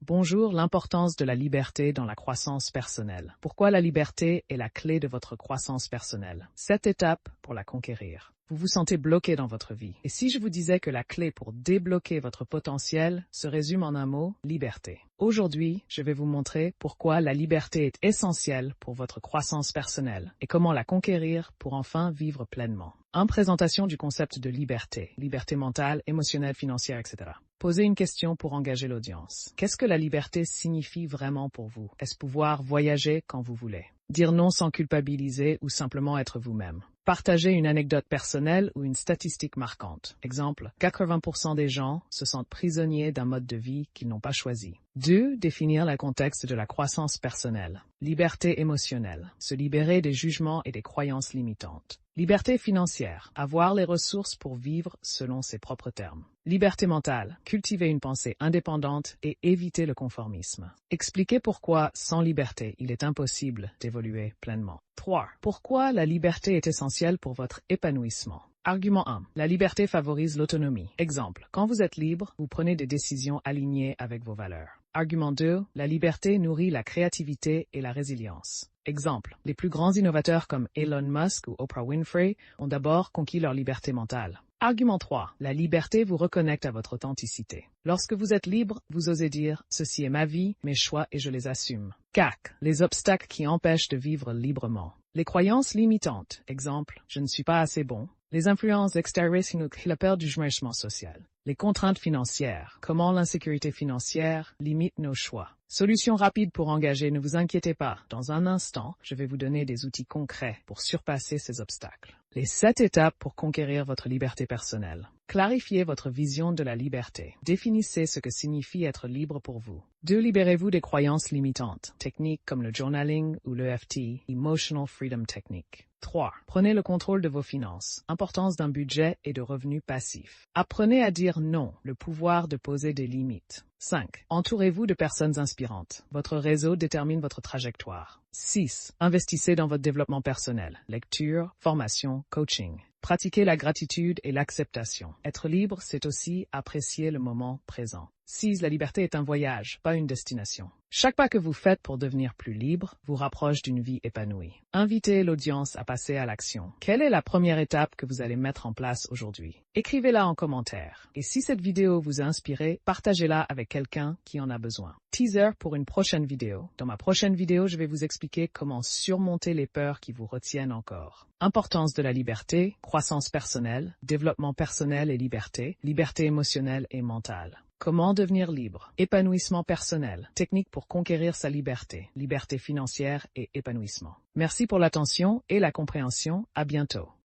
Bonjour, l'importance de la liberté dans la croissance personnelle. Pourquoi la liberté est la clé de votre croissance personnelle? 7 étapes pour la conquérir. Vous vous sentez bloqué dans votre vie. Et si je vous disais que la clé pour débloquer votre potentiel se résume en un mot, liberté. Aujourd'hui, je vais vous montrer pourquoi la liberté est essentielle pour votre croissance personnelle et comment la conquérir pour enfin vivre pleinement. Présentation du concept de liberté. Liberté mentale, émotionnelle, financière, etc. Posez une question pour engager l'audience. Qu'est-ce que la liberté signifie vraiment pour vous? Est-ce pouvoir voyager quand vous voulez? Dire non sans culpabiliser ou simplement être vous-même? Partagez une anecdote personnelle ou une statistique marquante. Exemple, 80% des gens se sentent prisonniers d'un mode de vie qu'ils n'ont pas choisi. 2. Définir le contexte de la croissance personnelle. Liberté émotionnelle. Se libérer des jugements et des croyances limitantes. Liberté financière. Avoir les ressources pour vivre selon ses propres termes. Liberté mentale. Cultiver une pensée indépendante et éviter le conformisme. Expliquer pourquoi, sans liberté, il est impossible d'évoluer pleinement. 3. Pourquoi la liberté est essentielle pour votre épanouissement. Argument 1. La liberté favorise l'autonomie. Exemple, quand vous êtes libre, vous prenez des décisions alignées avec vos valeurs. Argument 2. La liberté nourrit la créativité et la résilience. Exemple, les plus grands innovateurs comme Elon Musk ou Oprah Winfrey ont d'abord conquis leur liberté mentale. Argument 3. La liberté vous reconnecte à votre authenticité. Lorsque vous êtes libre, vous osez dire « Ceci est ma vie, mes choix et je les assume ». CAC. Les obstacles qui empêchent de vivre librement. Les croyances limitantes. Exemple, « Je ne suis pas assez bon ». Les influences extérieures ou la peur du jugement social. Les contraintes financières. Comment l'insécurité financière limite nos choix. Solution rapide pour engager, ne vous inquiétez pas. Dans un instant, je vais vous donner des outils concrets pour surpasser ces obstacles. Les 7 étapes pour conquérir votre liberté personnelle. Clarifiez votre vision de la liberté. Définissez ce que signifie être libre pour vous. 2. Libérez-vous des croyances limitantes. Techniques comme le journaling ou l'EFT, Emotional Freedom Technique. 3. Prenez le contrôle de vos finances. Importance d'un budget et de revenus passifs. Apprenez à dire non, le pouvoir de poser des limites. 5. Entourez-vous de personnes inspirantes. Votre réseau détermine votre trajectoire. 6. Investissez dans votre développement personnel. Lecture, formation, coaching. Pratiquez la gratitude et l'acceptation. Être libre, c'est aussi apprécier le moment présent. 6. La liberté est un voyage, pas une destination. Chaque pas que vous faites pour devenir plus libre vous rapproche d'une vie épanouie. Invitez l'audience à passer à l'action. Quelle est la première étape que vous allez mettre en place aujourd'hui? Écrivez-la en commentaire. Et si cette vidéo vous a inspiré, partagez-la avec quelqu'un qui en a besoin. Teaser pour une prochaine vidéo. Dans ma prochaine vidéo, je vais vous expliquer comment surmonter les peurs qui vous retiennent encore. Importance de la liberté, croissance personnelle, développement personnel et liberté, liberté émotionnelle et mentale. Comment devenir libre? Épanouissement personnel. Technique pour conquérir sa liberté. Liberté financière et épanouissement. Merci pour l'attention et la compréhension. À bientôt.